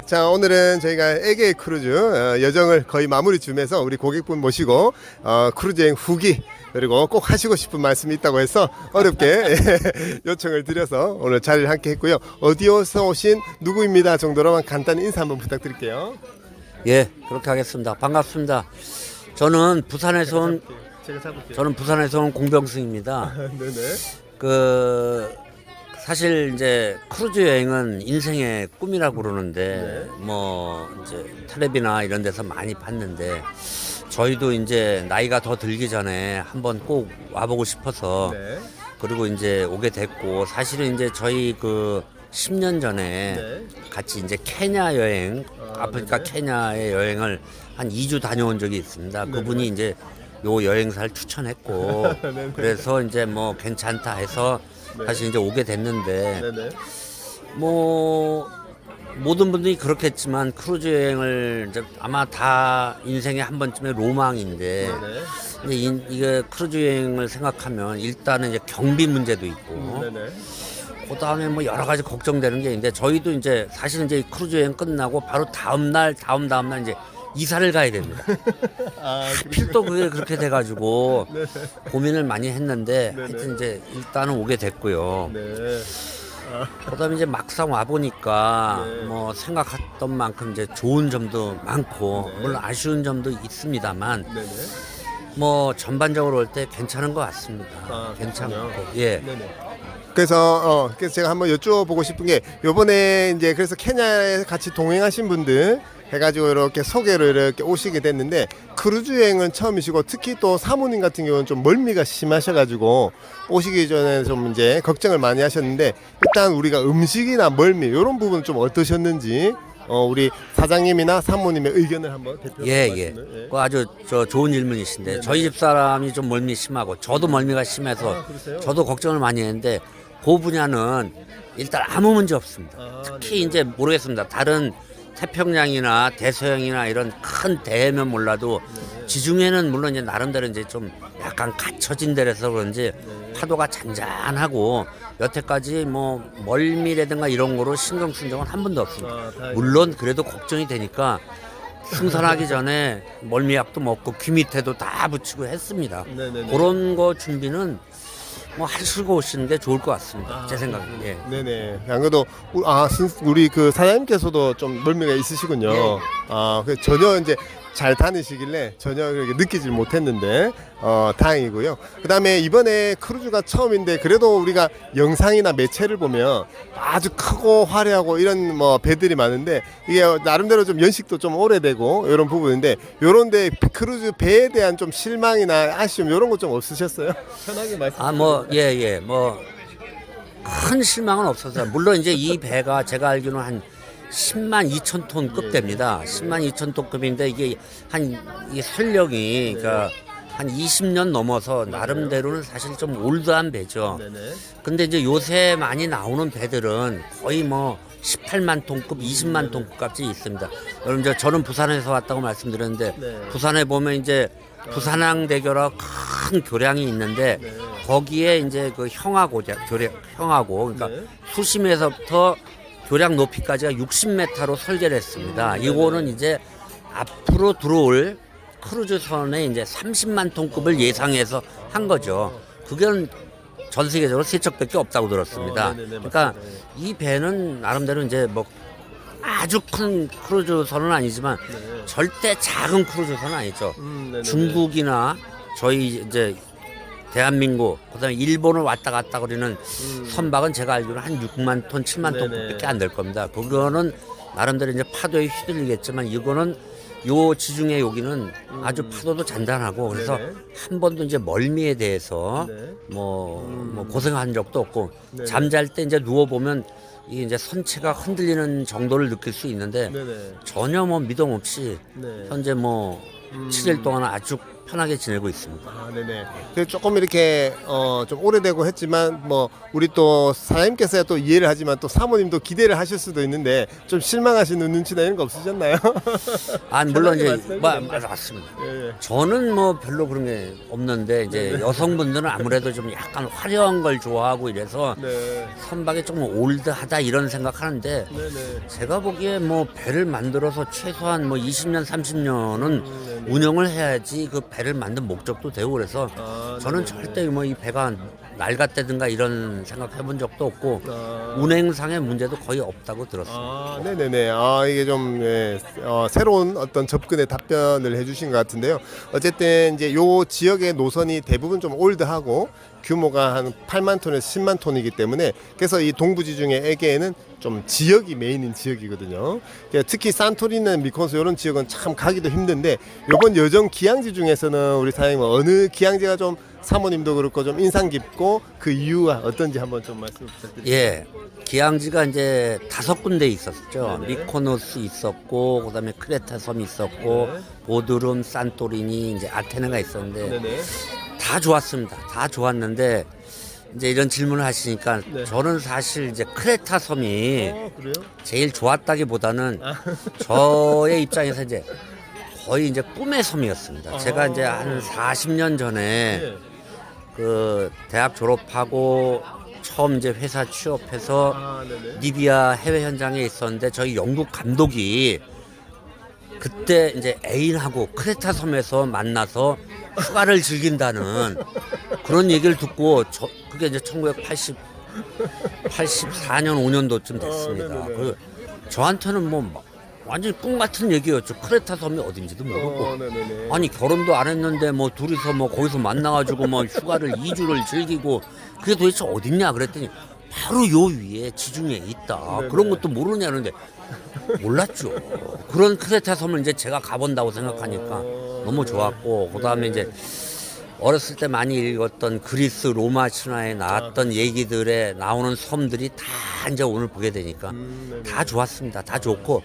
자, 오늘은 저희가 에게이 크루즈 여정을 거의 마무리 쯤에서 우리 고객분 모시고 크루즈 여행 후기 그리고 꼭 하시고 싶은 말씀이 있다고 해서 어렵게 요청을 드려서 오늘 자리를 함께 했고요. 어디에서 오신 누구입니다 정도로만 간단히 인사 한번 부탁드릴게요. 예, 그렇게 하겠습니다. 반갑습니다. 저는 부산에서 온 제가 잡을게요. 저는 부산에서 온 공병승입니다. 네네. 사실 이제 크루즈 여행은 인생의 꿈이라고 그러는데 뭐 이제 텔레비나 이런 데서 많이 봤는데 저희도 이제 나이가 더 들기 전에 한번 꼭 와보고 싶어서 네. 그리고 이제 오게 됐고 사실은 이제 저희 그 10년 전에 네. 같이 이제 케냐 여행 아프리카 네네. 케냐의 여행을 한 2주 다녀온 적이 있습니다. 그분이 이제 요 여행사를 추천했고 네네. 그래서 이제 뭐 괜찮다 해서 사실 이제 오게 됐는데 네네. 뭐 모든 분들이 그렇겠지만 크루즈 여행을 이제 아마 다 인생의 한 번쯤의 로망인데 네네. 이제 이게 크루즈 여행을 생각하면 일단은 이제 경비 문제도 있고 네네. 그다음에 뭐 여러 가지 걱정되는 게 있는데 저희도 이제 사실 이제 크루즈 여행 끝나고 바로 다음 날 이제 이사를 가야 됩니다. 하필 또 그게 그렇게 돼가지고 고민을 많이 했는데 하여튼 이제 일단은 오게 됐고요. 네. 그다음에 이제 막상 와 보니까 뭐 생각했던 만큼 이제 좋은 점도 많고 물론 아쉬운 점도 있습니다만 네네. 뭐 전반적으로 볼 때 괜찮은 것 같습니다. 괜찮고 예. 네네. 그래서 제가 한번 여쭤보고 싶은 게 요번에 이제 그래서 케냐에 같이 동행하신 분들 해가지고 이렇게 소개로 이렇게 오시게 됐는데 크루즈 여행은 처음이시고 특히 또 사모님 같은 경우는 좀 멀미가 심하셔가지고 오시기 전에 좀 이제 걱정을 많이 하셨는데 일단 우리가 음식이나 멀미 이런 부분 좀 어떠셨는지 우리 사장님이나 사모님의 의견을 한번 대표로 예. 말씀을. 그 아주 좋은 질문이신데 저희 집 사람이 좀 멀미 심하고 저도 멀미가 심해서 그러세요? 저도 걱정을 많이 했는데 그 분야는 일단 아무 문제 없습니다. 특히 이제 모르겠습니다. 다른 태평양이나 대서양이나 이런 큰 대해면 몰라도 지중해는 물론 이제 나름대로 이제 좀 약간 갇혀진 데라서 그런지 파도가 잔잔하고 여태까지 뭐 멀미라든가 이런 거로 신경 쓴 적은 한 번도 없습니다. 물론 그래도 걱정이 되니까 승선하기 전에 멀미약도 먹고 귀 밑에도 다 붙이고 했습니다. 네네네. 그런 거 준비는 뭐 하시고 오시는 게 좋을 것 같습니다. 제 생각에. 예. 네네. 안 그래도 우리 그 사장님께서도 좀 멀미가 있으시군요. 그래서 전혀 이제 잘 다니시길래 전혀 그렇게 느끼질 못했는데 다행이고요. 그다음에 이번에 크루즈가 처음인데 그래도 우리가 영상이나 매체를 보면 아주 크고 화려하고 이런 뭐 배들이 많은데 이게 나름대로 좀 연식도 좀 오래되고 이런 부분인데 요런데 크루즈 배에 대한 좀 실망이나 아쉬움 이런 거 좀 없으셨어요? 편하게 말씀해 뭐 큰 실망은 없었어요. 물론 이제 이 배가 제가 알기로는 한 10만 2천 톤급 됩니다. 10만 2천 톤급인데 이게 이 설력이 그러니까 한 20년 넘어서 나름대로는 사실 좀 올드한 배죠. 네네. 근데 이제 요새 많이 나오는 배들은 거의 뭐 18만 톤급, 20만 톤급 값이 있습니다. 여러분 저는 부산에서 왔다고 말씀드렸는데 부산에 보면 이제 부산항 대교라 큰 교량이 있는데 거기에 이제 그 형하고 그러니까 수심에서부터 교량 높이까지가 60m로 설계를 했습니다. 이거는 이제 앞으로 들어올 크루즈선에 이제 30만 톤급을 예상해서 한 거죠. 그건 전 세계적으로 세 척밖에 없다고 들었습니다. 그러니까 이 배는 나름대로 이제 뭐 아주 큰 크루즈선은 아니지만 절대 작은 크루즈선은 아니죠. 중국이나 저희 이제 대한민국 그다음에 일본을 왔다 갔다 거리는 선박은 제가 알기로는 한 6만 톤, 7만 톤밖에 안 될 겁니다. 그거는 나름대로 이제 파도에 휘둘리겠지만 이거는 요 지중해 여기는 아주 파도도 잔잔하고 그래서 한 번도 이제 멀미에 대해서 뭐 고생한 적도 없고 잠잘 때 이제 누워 보면 이 이제 선체가 흔들리는 정도를 느낄 수 있는데 전혀 뭐 미동 없이 현재 뭐 7일 동안 아주 편하게 지내고 있습니다. 아, 네네. 그래서 조금 이렇게 좀 오래되고 했지만 뭐 우리 또 사장님께서야 또 이해를 하지만 또 사모님도 기대를 하실 수도 있는데 좀 실망하시는 눈치나 이런 거 없으셨나요? 아 물론 이제 말씀해주세요. 맞습니다. 예, 예. 저는 뭐 별로 그런 게 없는데 이제 여성분들은 아무래도 좀 약간 화려한 걸 좋아하고 이래서 네. 선박이 조금 올드하다 이런 생각하는데 네네. 제가 보기에 뭐 배를 만들어서 최소한 뭐 20년 30년은 운영을 해야지 그 배를 만든 목적도 되고 그래서 아, 저는 네네네. 절대 뭐 이 배가 낡았다든가 이런 생각해 본 적도 없고 아. 운행상의 문제도 거의 없다고 들었습니다. 아, 네네네. 아, 이게 좀, 예, 새로운 어떤 접근의 답변을 해주신 것 같은데요. 어쨌든, 이제 요 지역의 노선이 대부분 좀 올드하고 규모가 한 8만 톤에서 10만 톤이기 때문에 그래서 이 동부지중해 에게에는 좀 지역이 메인인 지역이거든요. 그러니까 특히 산토리나 미코노스 이런 지역은 참 가기도 힘든데 이번 여정 기항지 중에서는 우리 사장님 어느 기항지가 좀 사모님도 그렇고 좀 인상 깊고 그 이유가 어떤지 한번 좀 말씀 부탁드립니다. 예. 기항지가 이제 5군데 있었죠. 네네. 미코노스 있었고, 그다음에 크레타 섬이 있었고, 네. 보드룸, 산토리니, 이제 아테네가 있었는데 네네. 다 좋았습니다. 다 좋았는데 이제 이런 질문을 하시니까 네. 저는 사실 이제 크레타 섬이 그래요? 제일 좋았다기보다는 저의 입장에서 이제 거의 이제 꿈의 섬이었습니다. 제가 이제 한 40년 전에 네. 그 대학 졸업하고 처음 이제 회사 취업해서 아, 네네. 리비아 해외 현장에 있었는데 저희 영국 감독이 그때 이제 애인하고 크레타 섬에서 만나서 휴가를 즐긴다는 그런 얘기를 듣고 그게 이제 1984년 5년도쯤 됐습니다. 네네네. 그 저한테는 뭐 완전 꿈 같은 얘기였죠. 크레타 섬이 어딘지도 모르고. 네네네. 아니 결혼도 안 했는데 뭐 둘이서 뭐 거기서 만나가지고 뭐 휴가를 2주를 즐기고 그게 도대체 어딨냐 그랬더니 바로 요 위에 지중해에 있다. 네네. 그런 것도 모르냐는데 몰랐죠. 그런 크레타 섬을 이제 제가 가본다고 생각하니까 너무 좋았고 그다음에 이제 어렸을 때 많이 읽었던 그리스 로마 신화에 나왔던 얘기들에 나오는 섬들이 다 이제 오늘 보게 되니까 네네. 다 좋았습니다. 다 좋고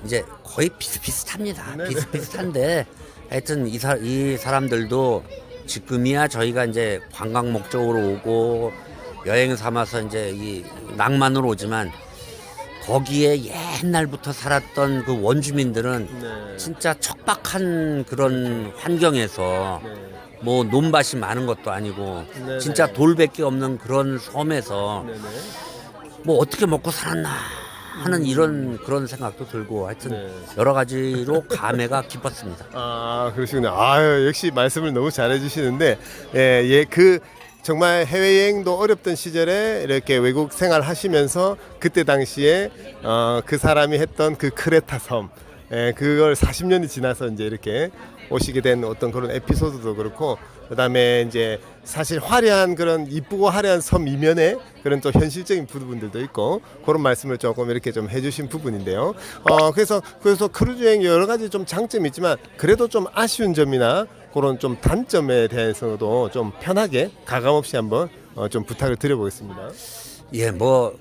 이제 거의 비슷비슷합니다. 네네. 비슷비슷한데 하여튼 이 사람들도 지금이야 저희가 이제 관광 목적으로 오고 여행 삼아서 이제 이 낭만으로 오지만 거기에 옛날부터 살았던 그 원주민들은 네. 진짜 척박한 그런 환경에서 네. 뭐 논밭이 많은 것도 아니고 네네. 진짜 돌밖에 없는 그런 섬에서 네네. 뭐 어떻게 먹고 살았나 하는 이런 그런 생각도 들고 하여튼 네. 여러 가지로 감회가 깊었습니다. 아, 그러시군요. 아유, 역시 말씀을 너무 잘해 주시는데 예, 그 정말 해외여행도 어렵던 시절에 이렇게 외국 생활 하시면서 그때 당시에 그 사람이 했던 그 크레타 섬 그걸 40년이 지나서 이제 이렇게 오시게 된 어떤 그런 에피소드도 그렇고 그다음에 이제 사실 화려한 그런 이쁘고 화려한 섬 이면에 그런 또 현실적인 부분들도 있고 그런 말씀을 조금 이렇게 좀 해주신 부분인데요. 그래서 크루즈 여행 여러 가지 좀 장점이 있지만 그래도 좀 아쉬운 점이나 그런 좀 단점에 대해서도 좀 편하게 가감 없이 한번 좀 부탁을 드려보겠습니다. 예, 뭐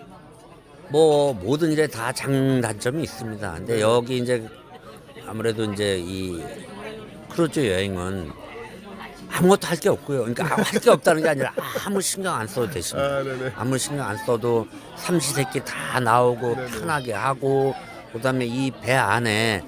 모든 일에 다 장단점이 있습니다. 근데 여기 이제 아무래도 이제 이 크루즈 여행은 아무것도 할 게 없고요. 그러니까 할 게 없다는 게 아니라 아무 신경 안 써도 되십니다. 네네. 아무 신경 안 써도 삼시세끼 다 나오고 네네. 편하게 하고 그다음에 이 배 안에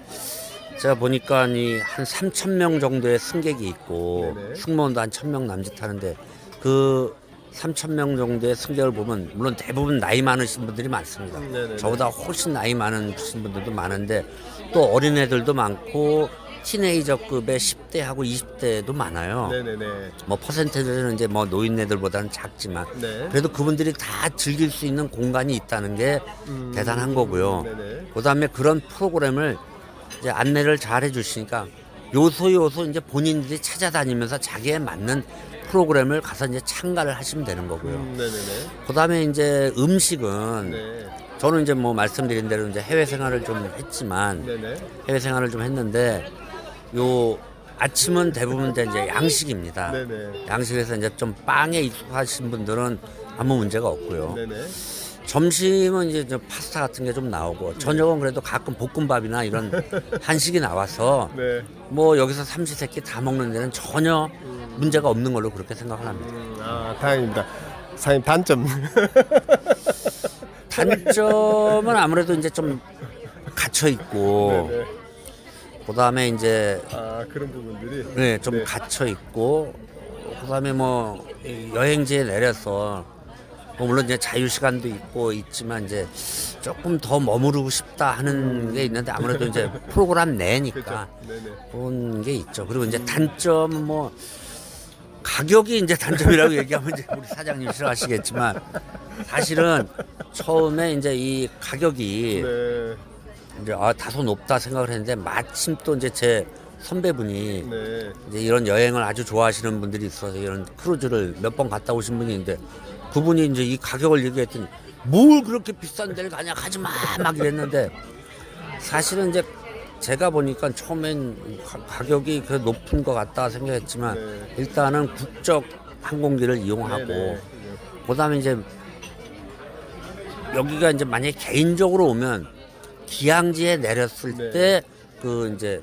제가 보니까 한 3,000명 정도의 승객이 있고 네네. 승무원도 한 1,000명 남짓 하는데 그 3,000명 정도의 승객을 보면 물론 대부분 나이 많으신 분들이 많습니다. 네네네. 저보다 훨씬 나이 많으신 분들도 많은데 또 어린애들도 많고 티네이저급의 10대하고 20대도 많아요. 네네네. 뭐 퍼센테이지는 이제 뭐 노인네들보다는 작지만 네. 그래도 그분들이 다 즐길 수 있는 공간이 있다는 게 대단한 거고요. 네네. 그다음에 그런 프로그램을 이제 안내를 잘 해주시니까 요소 이제 본인들이 찾아다니면서 자기에 맞는 프로그램을 가서 이제 참가를 하시면 되는 거고요. 네네네. 그다음에 이제 음식은 네. 저는 이제 뭐 말씀드린 대로 이제 해외 생활을 좀 했지만 네네. 해외 생활을 좀 했는데 요 아침은 대부분 이제 양식입니다. 네네. 양식에서 이제 좀 빵에 익숙하신 분들은 아무 문제가 없고요. 네네. 점심은 이제 저 파스타 같은 게 좀 나오고 저녁은 그래도 가끔 볶음밥이나 이런 한식이 나와서 네. 뭐 여기서 삼시세끼 다 먹는 데는 전혀 문제가 없는 걸로 그렇게 생각을 합니다. 아, 다행입니다. 사장님 단점. 단점은 아무래도 이제 좀 갇혀 있고 네네. 그다음에 이제 아, 그런 부분들이. 네, 좀 네. 갇혀 있고 그다음에 뭐 여행지에 내려서 뭐 물론 이제 자유 시간도 있고 있지만 이제 조금 더 머무르고 싶다 하는 게 있는데 아무래도 이제 프로그램 내니까 네네. 그런 게 있죠. 그리고 이제 단점은 뭐 가격이 이제 단점이라고 얘기하면 이제 우리 사장님 싫어하시겠지만 사실은 처음에 이제 이 가격이 네. 이제 다소 높다 생각을 했는데 마침 또 이제 제 선배분이 네. 이제 이런 여행을 아주 좋아하시는 분들이 있어서 이런 크루즈를 몇 번 갔다 오신 분이 있는데 그분이 이제 이 가격을 얘기했더니 뭘 그렇게 비싼 데를 가냐 가지 마 막 이랬는데 사실은 이제 제가 보니까 처음엔 가격이 그 높은 것 같다 생각했지만 네. 일단은 국적 항공기를 이용하고 네네. 그다음에 이제 여기가 이제 만약에 개인적으로 오면 기항지에 내렸을 네. 때 그 이제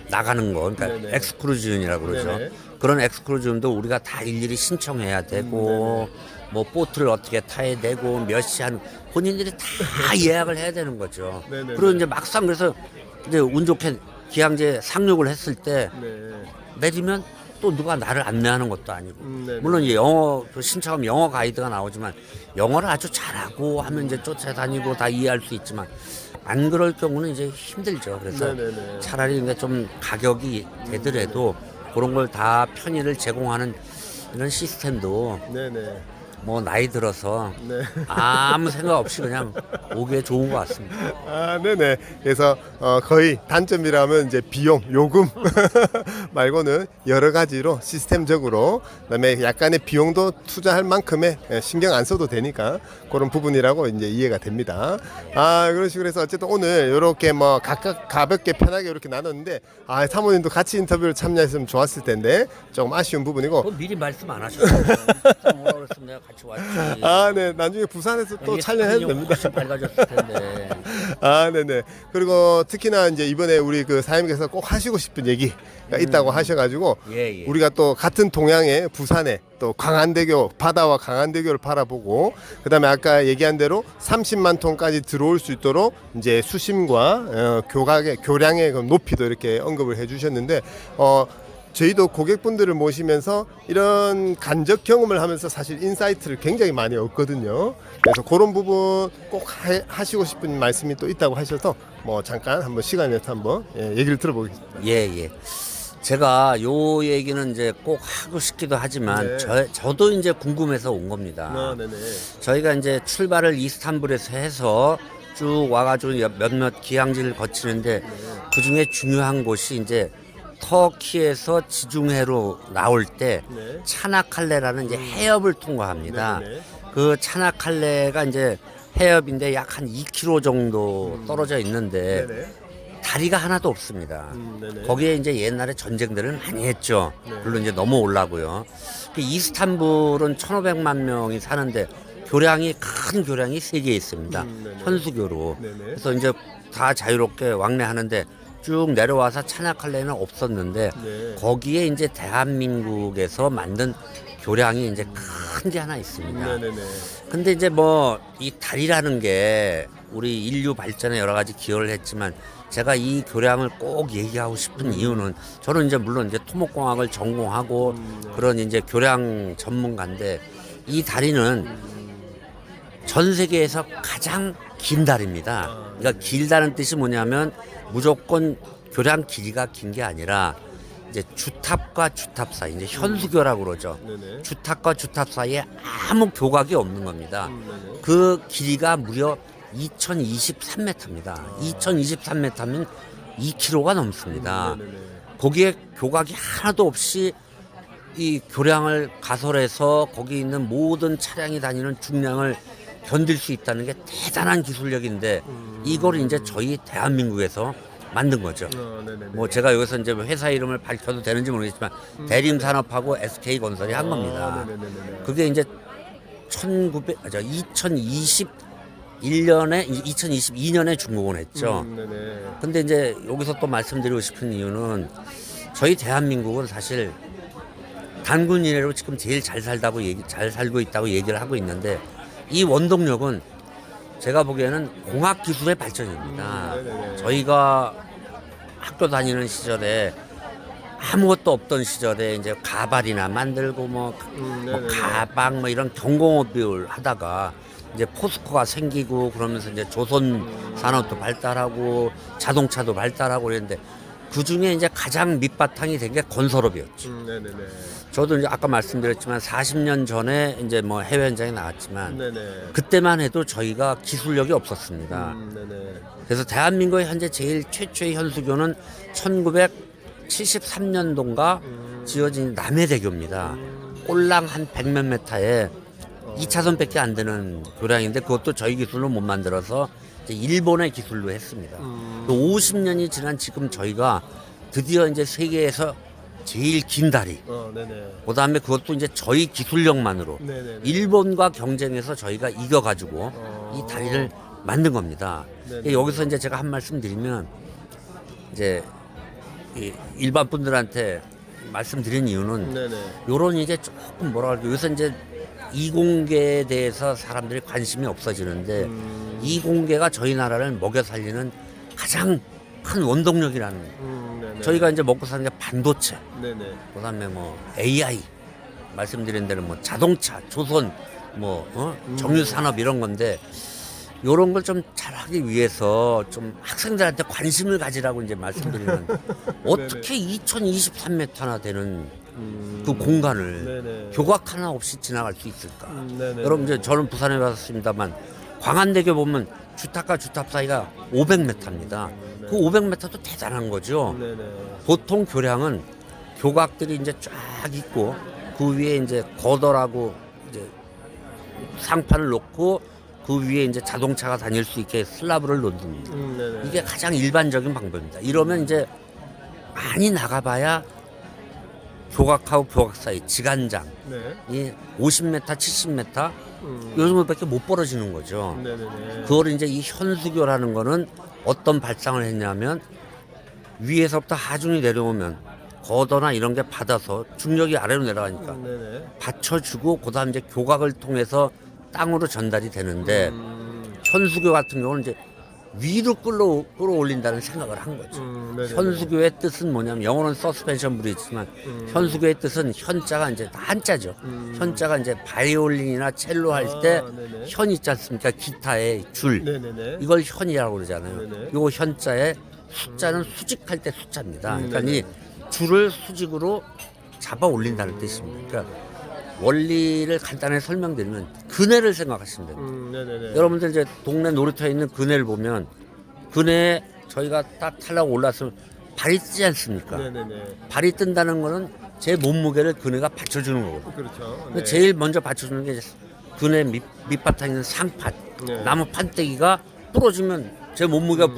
나가는 거 그러니까 네네. 엑스크루즈윤이라고 그러죠. 네네. 그런 엑스크루즈윤도 우리가 다 일일이 신청해야 되고 뭐 보트를 어떻게 타야 되고 몇 시한 본인들이 다 예약을 해야 되는 거죠. 네네네. 그리고 이제 막상 그래서 이제 운 좋게 기항지에 상륙을 했을 때 네. 내리면 또 누가 나를 안내하는 것도 아니고 네네. 물론 이제 영어 그 신청하면 영어 가이드가 나오지만 영어를 아주 잘하고 하면 이제 쫓아다니고 다 이해할 수 있지만 안 그럴 경우는 이제 힘들죠. 그래서 네네네. 차라리 이제 좀 가격이 되더라도 그런 걸 다 편의를 제공하는 이런 시스템도 네네. 뭐 나이 들어서 네. 아무 생각 없이 그냥 오기에 좋은 것 같습니다. 아, 네네. 그래서 거의 단점이라면 이제 비용, 요금 말고는 여러 가지로 시스템적으로 그다음에 약간의 비용도 투자할 만큼의 신경 안 써도 되니까 그런 부분이라고 이제 이해가 됩니다. 아, 그런 식으로 해서 어쨌든 오늘 이렇게 뭐 각각 가볍게 편하게 이렇게 나눴는데 아, 사모님도 같이 인터뷰를 참여했으면 좋았을 텐데 조금 아쉬운 부분이고 뭐 미리 말씀 안 하셨어요. 뭐라 그랬으면 내가 같이 왔지. 아, 네. 나중에 부산에서 또 촬영해도 됩니다. 훨씬 밝아졌을 텐데. 아, 네네. 그리고 특히나 이제 이번에 우리 그 사장님께서 꼭 하시고 싶은 얘기가 있다고 하셔가지고 예. 우리가 또 같은 동양의 부산에 또 광안대교 바다와 광안대교를 바라보고 그다음에 아까 얘기한 대로 30만 톤까지 들어올 수 있도록 이제 수심과 교량의 그 높이도 이렇게 언급을 해주셨는데 저희도 고객분들을 모시면서 이런 간접 경험을 하면서 사실 인사이트를 굉장히 많이 얻거든요. 그래서 그런 부분 꼭 하시고 싶은 말씀이 또 있다고 하셔서 뭐 잠깐 한번 시간 내서 한번 얘기를 들어보겠습니다. 예. 제가 요 얘기는 이제 꼭 하고 싶기도 하지만 네. 저도 이제 궁금해서 온 겁니다. 네네. 저희가 이제 출발을 이스탄불에서 해서 쭉 와가지고 몇몇 기항지를 거치는데 그 중에 중요한 곳이 이제 터키에서 지중해로 나올 때 네. 차나칼레라는 이제 해협을 통과합니다. 네네. 그 차나칼레가 이제 해협인데 약 한 2km 정도 떨어져 있는데 네네. 다리가 하나도 없습니다. 네네. 거기에 이제 옛날에 전쟁들을 많이 했죠. 네. 물론 이제 넘어오려고요. 그 이스탄불은 1,500만 명이 사는데 큰 교량이 3개 있습니다. 네네. 현수교로. 네네. 그래서 이제 다 자유롭게 왕래하는데 쭉 내려와서 차나칼레는 없었는데 네. 거기에 이제 대한민국에서 만든 교량이 이제 큰 게 하나 있습니다. 네네네. 근데 이제 뭐 이 다리라는 게 우리 인류 발전에 여러 가지 기여를 했지만 제가 이 교량을 꼭 얘기하고 싶은 이유는 저는 이제 물론 이제 토목공학을 전공하고 그런 이제 교량 전문가인데 이 다리는 전 세계에서 가장 긴 다리입니다. 그러니까 길다는 뜻이 뭐냐면 무조건 교량 길이가 긴 게 아니라 이제 주탑과 주탑 사이 이제 현수교라고 그러죠. 네네. 주탑과 주탑 사이에 아무 교각이 없는 겁니다. 네네. 그 길이가 무려 2023m입니다. 2023m면 2km가 넘습니다. 네네네. 거기에 교각이 하나도 없이 이 교량을 가설해서 거기 있는 모든 차량이 다니는 중량을 견딜 수 있다는 게 대단한 기술력인데 이걸 이제 저희 대한민국에서 만든 거죠. 네네네. 뭐 제가 여기서 이제 회사 이름을 밝혀도 되는지 모르겠지만 대림산업하고 SK건설이 한 겁니다. 네네네네. 그게 이제 2023 1년에 2022년에 준공을 했죠. 네네. 근데 이제 여기서 또 말씀드리고 싶은 이유는 저희 대한민국은 사실 단군 이래로 지금 제일 잘 살고 있다고 얘기를 하고 있는데 이 원동력은 제가 보기에는 공학 기술의 발전입니다. 네네네. 저희가 학교 다니는 시절에 아무것도 없던 시절에 이제 가발이나 만들고 뭐 네네네. 가방 뭐 이런 경공업을 하다가 이제 포스코가 생기고 그러면서 이제 조선 산업도 발달하고 자동차도 발달하고 그랬는데 그 중에 이제 가장 밑바탕이 된 게 건설업이었죠. 네네네. 저도 이제 아까 말씀드렸지만 40년 전에 이제 뭐 해외 현장에 나왔지만 네네. 그때만 해도 저희가 기술력이 없었습니다. 네네. 그래서 대한민국의 현재 제일 최초의 현수교는 1973년도인가 지어진 남해대교입니다. 꼴랑 한 100몇 메타에 2차선밖에 안 되는 교량인데 그것도 저희 기술로 못 만들어서 이제 일본의 기술로 했습니다. 50년이 지난 지금 저희가 드디어 이제 세계에서 제일 긴 다리. 네네. 그다음에 그것도 이제 저희 기술력만으로 네네네. 일본과 경쟁해서 저희가 이겨가지고 이 다리를 만든 겁니다. 네네. 여기서 이제 제가 한 말씀 드리면 이제 이 일반 분들한테 말씀드린 이유는 네네. 요런 이제 조금 뭐라 그럴까 요새 이제 이공계에 대해서 사람들이 관심이 없어지는데 이공계가 저희 나라를 먹여 살리는 가장 큰 원동력이라는 네네. 저희가 이제 먹고 사는 게 반도체 네네. 그다음에 뭐 AI 말씀드린 대로 뭐 자동차 조선 뭐 정유 산업 이런 건데 요런 걸 좀 잘하기 위해서 좀 학생들한테 관심을 가지라고 이제 말씀드리는 어떻게 2023m나 되는 그 공간을 네네. 교각 하나 없이 지나갈 수 있을까? 네네. 여러분 이제 저는 부산에 왔습니다만 광안대교 보면 주탑과 주탑 사이가 500m입니다. 그 500m도 대단한 거죠. 네네. 보통 교량은 교각들이 이제 쫙 있고 그 위에 이제 거덜하고 이제 상판을 놓고 그 위에 이제 자동차가 다닐 수 있게 슬라브를 놓습니다. 네네. 이게 가장 일반적인 방법입니다. 이러면 이제 많이 나가봐야 교각하고 교각 사이 지간장 네. 이 50m, 70m 요 정도밖에 못 벌어지는 거죠. 네네네. 그걸 이제 이 현수교라는 거는 어떤 발상을 했냐면 위에서부터 하중이 내려오면 거더나 이런 게 받아서 중력이 아래로 내려가니까 네네. 받쳐주고 그다음 이제 교각을 통해서 땅으로 전달이 되는데 현수교 같은 경우는 이제 위로 끌어올린다는 생각을 한 거죠. 네네. 현수교의 뜻은 뭐냐면 영어는 서스펜션 브리지만 현수교의 뜻은 현자가 이제 다 한자죠. 현자가 이제 바이올린이나 첼로 할 때 네네. 현 있지 않습니까? 기타의 줄. 네네네. 이걸 현이라고 그러잖아요. 네네. 요 현자의 숫자는 수직할 때 숫자입니다. 그러니까 네네. 이 줄을 수직으로 잡아 올린다는 뜻입니다. 그러니까 원리를 간단하게 설명드리면 그네를 생각하시면 됩니다. 네네네. 여러분들 이제 동네 놀이터에 있는 그네를 보면 그네에 저희가 딱 타려고 올랐으면 발이 뜨지 않습니까? 네네네. 발이 뜬다는 거는 제 몸무게를 그네가 받쳐주는 거거든요. 그렇죠. 근데 네. 제일 먼저 받쳐주는 게 이제 그네 밑바탕에 있는 상판, 네. 나무 판때기가 부러지면 제 몸무게가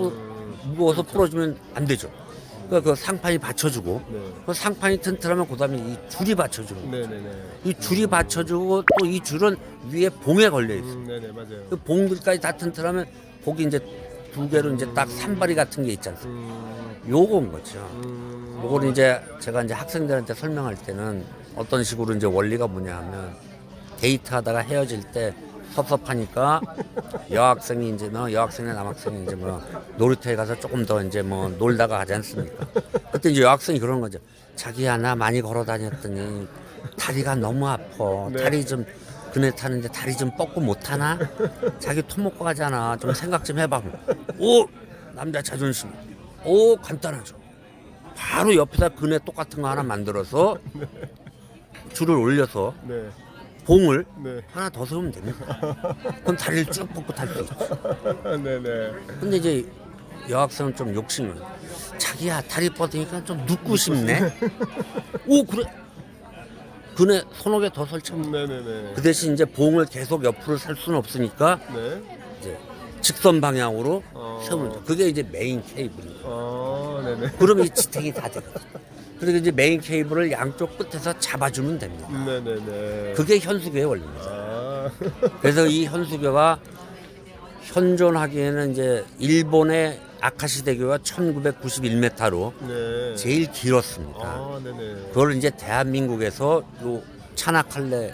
무거워서 부러지면 안 되죠. 그러니까 그 상판이 받쳐주고 네. 그 상판이 튼튼하면 그다음에 이 줄이 받쳐주는 거예요. 네네네. 이 줄이 받쳐주고 또 이 줄은 위에 봉에 걸려 있어요. 네네 맞아요. 그 봉들까지 다 튼튼하면 거기 이제 두 개로 이제 딱 산발이 같은 게 있지 않습니까? 요건 거죠. 요거는 이제 제가 이제 학생들한테 설명할 때는 어떤 식으로 이제 원리가 뭐냐 하면 데이트하다가 헤어질 때 섭섭하니까 여학생이 이제 여학생이나 남학생이 이제 뭐 놀이터에 가서 조금 더 이제 뭐 놀다가 가지 않습니까? 그때 이제 여학생이 그러는 거죠. 자기야 나 많이 걸어 다녔더니 다리가 너무 아파. 네. 다리 좀 그네 타는데 다리 좀 뻗고 못 타나? 자기 토 먹고 가잖아. 좀 생각 좀 해봐. 오 남자 자존심. 오 간단하죠. 바로 옆에다 그네 똑같은 거 하나 만들어서 줄을 올려서 네. 봉을 네. 하나 더 세우면 됩니다. 그럼 다리를 쭉 뻗고 탈 수 있죠. 네네. 근데 이제 여학생은 좀 욕심은 자기야 다리 뻗으니까 좀 눕고 싶네. 오 그래. 그네 손목에 더 설치하면 네네네. 그 대신 이제 봉을 계속 옆으로 살 수는 없으니까 네. 이제 직선 방향으로 어. 세우는 거죠. 그게 이제 메인 케이블이에요. 네네. 그러면 이 지탱이 다 되거든요. 그리고 이제 메인 케이블을 양쪽 끝에서 잡아주면 됩니다. 네네네. 그게 현수교의 원리입니다. 아. 그래서 이 현수교가 현존하기에는 이제 일본의 아카시 대교가 1991m로 네. 제일 길었습니다. 아, 네네. 그걸 이제 대한민국에서 요 차나칼레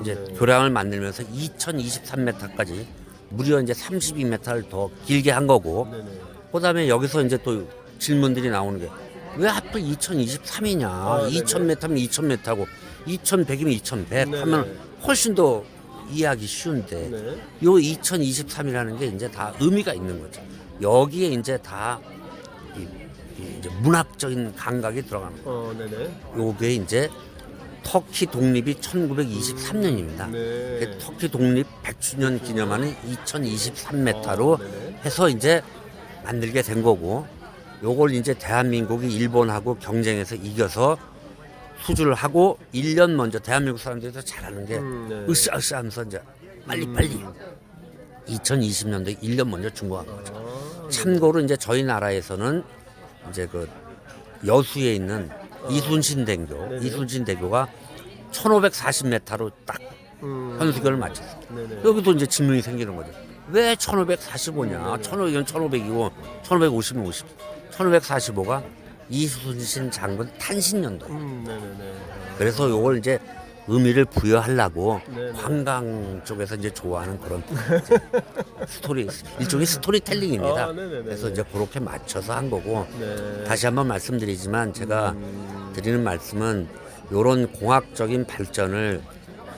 이제 네. 교량을 만들면서 2023m까지 무려 이제 32m를 더 길게 한 거고, 네네. 그다음에 여기서 이제 또 질문들이 나오는 게 왜 하필 2023이냐? 네네. 2000m면 2000m고 2100이면 2100 네네. 하면 훨씬 더 이해하기 쉬운데 네. 요 2023이라는 게 이제 다 의미가 있는 거죠. 여기에 이제 다 이제 문학적인 감각이 들어가는 거예요. 네네. 요게 이제 터키 독립이 1923년입니다. 네. 터키 독립 100주년 기념하는 2023m로 네네. 해서 이제 만들게 된 거고, 요걸 이제 대한민국이 일본하고 경쟁해서 이겨서 수주를 하고 1년 먼저 대한민국 사람들이 더 잘하는 게 네. 으쌰으쌰 하면서 이제 빨리빨리 2020년도에 1년 먼저 준거한 거죠. 참고로 이제 저희 나라에서는 이제 그 여수에 있는 이순신대교, 네네. 이순신대교가 1540m로 딱 현수교를 마쳤어요. 네네. 여기도 이제 질문이 생기는 거죠. 왜 1545냐? 1500이면 1500이고 1550이면 50. 1545가 이순신 장군 탄신년도. 네네네. 그래서 요걸 이제 의미를 부여하려고 네네. 관광 쪽에서 이제 좋아하는 그런 이제 스토리, 일종의 스토리텔링입니다. 네네네. 그래서 이제 그렇게 맞춰서 한 거고, 네. 다시 한번 말씀드리지만 제가 드리는 말씀은 이런 공학적인 발전을,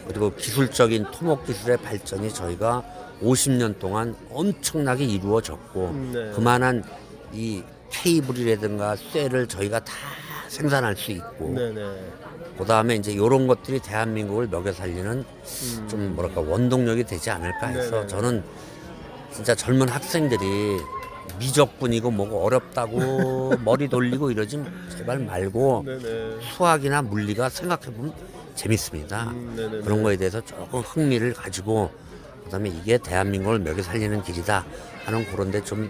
그리고 기술적인 토목 기술의 발전이 저희가 50년 동안 엄청나게 이루어졌고, 네. 그만한 이 케이블이라든가 쇠를 저희가 다 생산할 수 있고, 네네. 그 다음에 이제 이런 것들이 대한민국을 먹여 살리는 좀 뭐랄까 원동력이 되지 않을까 해서 네네. 저는 진짜 젊은 학생들이 미적분이고 뭐고 어렵다고 머리 돌리고 이러지 제발 말고 네네. 수학이나 물리가 생각해보면 재밌습니다. 네네네. 그런 거에 대해서 조금 흥미를 가지고, 그다음에 이게 대한민국을 먹여 살리는 길이다 하는 그런데 좀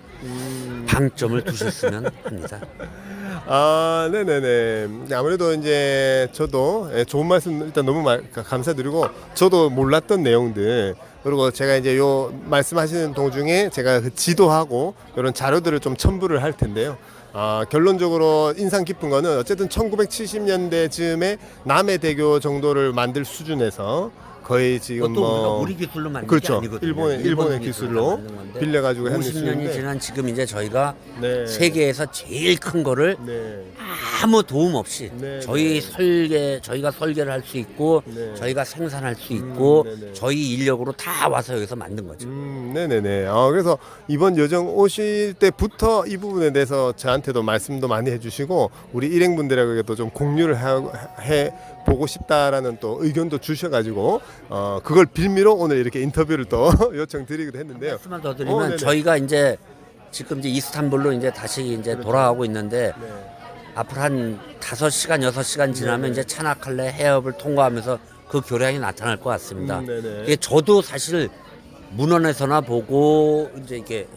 방점을 두셨으면 합니다. 아, 네네네. 아무래도 이제 저도 좋은 말씀 일단 너무 감사드리고, 저도 몰랐던 내용들, 그리고 제가 이제 요 말씀하시는 도중에 제가 그 지도하고 이런 자료들을 좀 첨부를 할 텐데요. 결론적으로 인상 깊은 거는 어쨌든 1970년대 즈음에 남해대교 정도를 만들 수준에서 거의 지금 그것도 우리가 뭐 우리 기술로 만든 게 그렇죠. 아니거든요. 일본의 기술로 빌려가지고 했는 50년이 수준인데, 지난 지금 이제 저희가 네. 세계에서 제일 큰 거를 네. 아무 도움 없이 네, 저희가 설계를 할 수 있고, 네. 저희가 생산할 수 있고, 네네. 저희 인력으로 다 와서 여기서 만든 거죠. 네네네. 그래서 이번 여정 오실 때부터 이 부분에 대해서 저한테도 말씀도 많이 해주시고, 우리 일행분들에게도 좀 공유를 해 보고 싶다라는 또 의견도 주셔가지고, 그걸 빌미로 오늘 이렇게 인터뷰를 또 요청드리기도 했는데요. 말씀만 더 드리면 네네. 저희가 이제 지금 이제 이스탄불로 이제 다시 이제 돌아가고 있는데, 네. 앞으로 한 5시간 6시간 지나면 네네. 이제 차나칼레 해협을 통과하면서 그 교량이 나타날 것 같습니다. 네네. 이게 저도 사실 문헌에서나 보고 이제 이게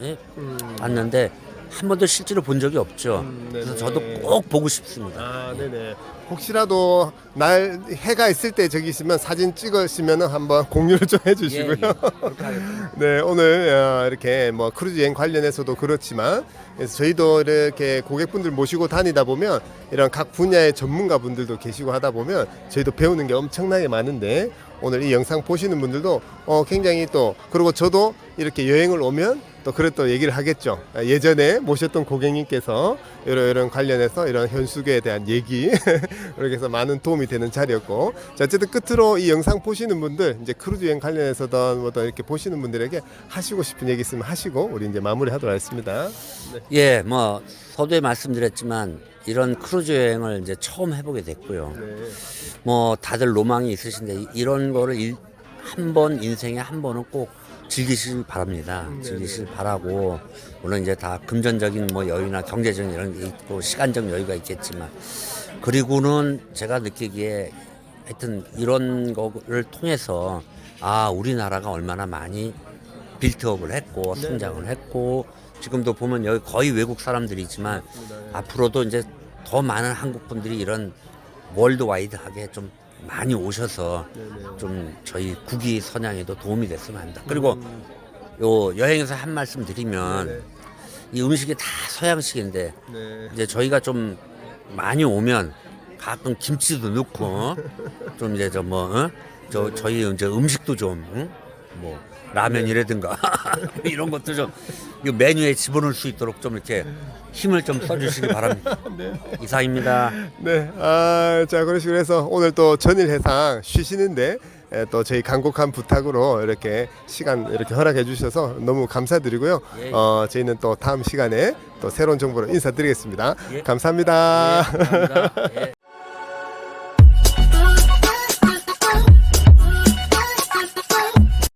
봤는데 한 번도 실제로 본 적이 없죠. 그래서 네네. 저도 꼭 보고 싶습니다. 네네. 혹시라도 날 해가 있을 때 저기 있으면 사진 찍으시면 한번 공유를 좀 해주시고요. 그렇게 하겠습니다. 네, 오늘 이렇게 뭐 크루즈 여행 관련해서도 그렇지만, 그래서 저희도 이렇게 고객분들 모시고 다니다 보면 이런 각 분야의 전문가분들도 계시고 하다 보면 저희도 배우는 게 엄청나게 많은데, 오늘 이 영상 보시는 분들도 굉장히 또, 그리고 저도 이렇게 여행을 오면 또 그래 또 얘기를 하겠죠. 예전에 모셨던 고객님께서 이런 관련해서 이런 현수교에 대한 얘기 이렇게 해서 많은 도움이 되는 자리였고, 자, 어쨌든 끝으로 이 영상 보시는 분들, 이제 크루즈 여행 관련해서든 뭐든 이렇게 보시는 분들에게 하시고 싶은 얘기 있으면 하시고 우리 이제 마무리하도록 하겠습니다. 네. 예, 뭐 서두에 말씀드렸지만 이런 크루즈 여행을 이제 처음 해보게 됐고요. 네. 뭐 다들 로망이 있으신데 이런 거를 한 번 인생에 한 번은 꼭 즐기실 바랍니다. 즐기실 바라고, 물론 이제 다 금전적인 뭐 여유나 경제적인 이런 게 있고 시간적 여유가 있겠지만, 그리고는 제가 느끼기에 하여튼 이런 거를 통해서 우리나라가 얼마나 많이 빌트업을 했고 성장을 했고, 지금도 보면 여기 거의 외국 사람들이지만 앞으로도 이제 더 많은 한국 분들이 이런 월드와이드하게 좀 많이 오셔서 좀 저희 국위 선양에도 도움이 됐으면 합니다. 그리고 요 여행에서 한 말씀 드리면 이 음식이 다 서양식인데 네. 이제 저희가 좀 많이 오면 가끔 김치도 넣고 좀 이제 저희 이제 음식도 좀 뭐 라면이라든가 이런 것도 좀 이 메뉴에 집어넣을 수 있도록 좀 이렇게 힘을 좀 써주시기 바랍니다. 이상입니다. 네, 자 그런 식으로 해서 오늘 또 전일 해상 쉬시는데 또 저희 간곡한 부탁으로 이렇게 시간 이렇게 허락해 주셔서 너무 감사드리고요. 예. 저희는 또 다음 시간에 또 새로운 정보로 인사드리겠습니다. 예. 감사합니다. 예, 감사합니다. 예.